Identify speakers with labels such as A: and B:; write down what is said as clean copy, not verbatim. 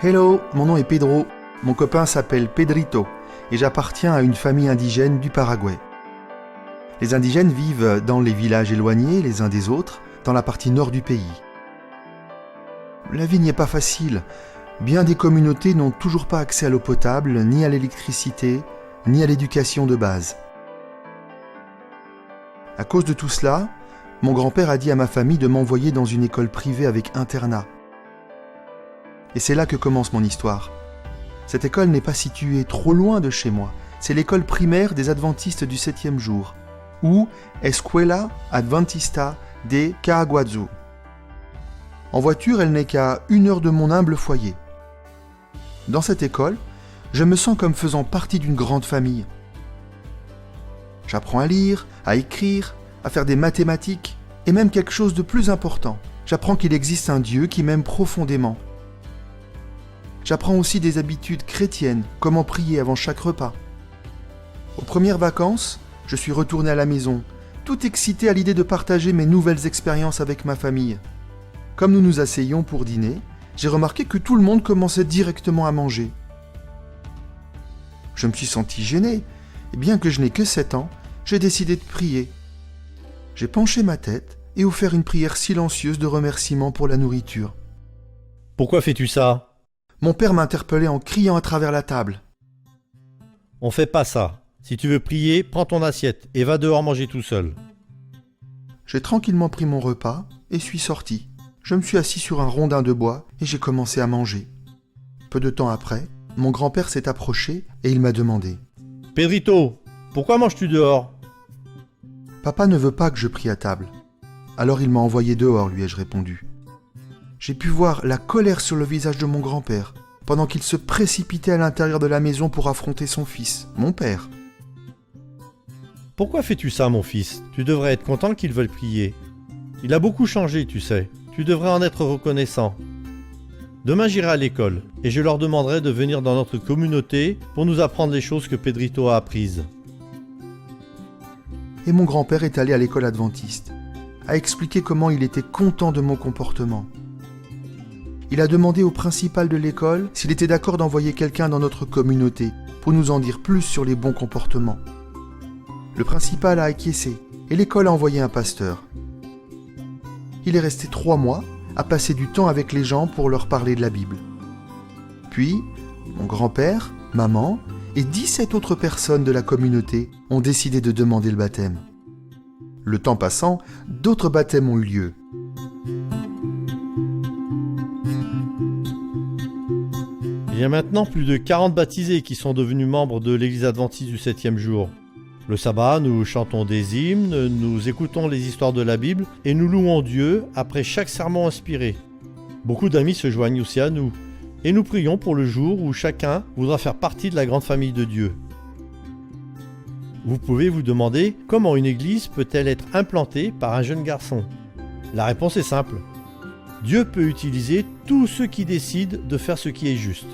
A: Hello, mon nom est Pedro. Mon copain s'appelle Pedrito et j'appartiens à une famille indigène du Paraguay. Les indigènes vivent dans les villages éloignés les uns des autres, dans la partie nord du pays. La vie n'y est pas facile. Bien des communautés n'ont toujours pas accès à l'eau potable, ni à l'électricité, ni à l'éducation de base. À cause de tout cela, mon grand-père a dit à ma famille de m'envoyer dans une école privée avec internat. Et c'est là que commence mon histoire. Cette école n'est pas située trop loin de chez moi. C'est l'école primaire des adventistes du 7e jour, ou Escuela Adventista de Caaguazú. En voiture, elle n'est qu'à 1 heure de mon humble foyer. Dans cette école, je me sens comme faisant partie d'une grande famille. J'apprends à lire, à écrire, à faire des mathématiques, et même quelque chose de plus important. J'apprends qu'il existe un Dieu qui m'aime profondément. J'apprends aussi des habitudes chrétiennes, comment prier avant chaque repas. Aux premières vacances, je suis retourné à la maison, tout excité à l'idée de partager mes nouvelles expériences avec ma famille. Comme nous nous asseyions pour dîner, j'ai remarqué que tout le monde commençait directement à manger. Je me suis senti gêné, et bien que je n'ai que 7 ans, j'ai décidé de prier. J'ai penché ma tête et offert une prière silencieuse de remerciement pour la nourriture.
B: Pourquoi fais-tu ça ?
A: Mon père m'interpellait en criant à travers la table.
B: On fait pas ça. Si tu veux prier, prends ton assiette et va dehors manger tout seul.
A: J'ai tranquillement pris mon repas et suis sorti. Je me suis assis sur un rondin de bois et j'ai commencé à manger. Peu de temps après, mon grand-père s'est approché et il m'a demandé
B: « Pedrito, pourquoi manges-tu dehors ?»
A: « Papa ne veut pas que je prie à table. Alors il m'a envoyé dehors, lui ai-je répondu. J'ai pu voir la colère sur le visage de mon grand-père, pendant qu'il se précipitait à l'intérieur de la maison pour affronter son fils, mon père.
B: « Pourquoi fais-tu ça, mon fils ? Tu devrais être content qu'ils veulent prier. Il a beaucoup changé, tu sais. Tu devrais en être reconnaissant. Demain, j'irai à l'école et je leur demanderai de venir dans notre communauté pour nous apprendre les choses que Pedrito a apprises. »
A: Et mon grand-père est allé à l'école adventiste, a expliqué comment il était content de mon comportement. Il a demandé au principal de l'école s'il était d'accord d'envoyer quelqu'un dans notre communauté pour nous en dire plus sur les bons comportements. Le principal a acquiescé et l'école a envoyé un pasteur. Il est resté 3 mois à passer du temps avec les gens pour leur parler de la Bible. Puis, mon grand-père, maman et 17 autres personnes de la communauté ont décidé de demander le baptême. Le temps passant, d'autres baptêmes ont eu lieu.
B: Il y a maintenant plus de 40 baptisés qui sont devenus membres de l'église adventiste du 7e jour. Le sabbat, nous chantons des hymnes, nous écoutons les histoires de la Bible et nous louons Dieu après chaque sermon inspiré. Beaucoup d'amis se joignent aussi à nous et nous prions pour le jour où chacun voudra faire partie de la grande famille de Dieu. Vous pouvez vous demander comment une église peut-elle être implantée par un jeune garçon ? La réponse est simple. Dieu peut utiliser tous ceux qui décident de faire ce qui est juste.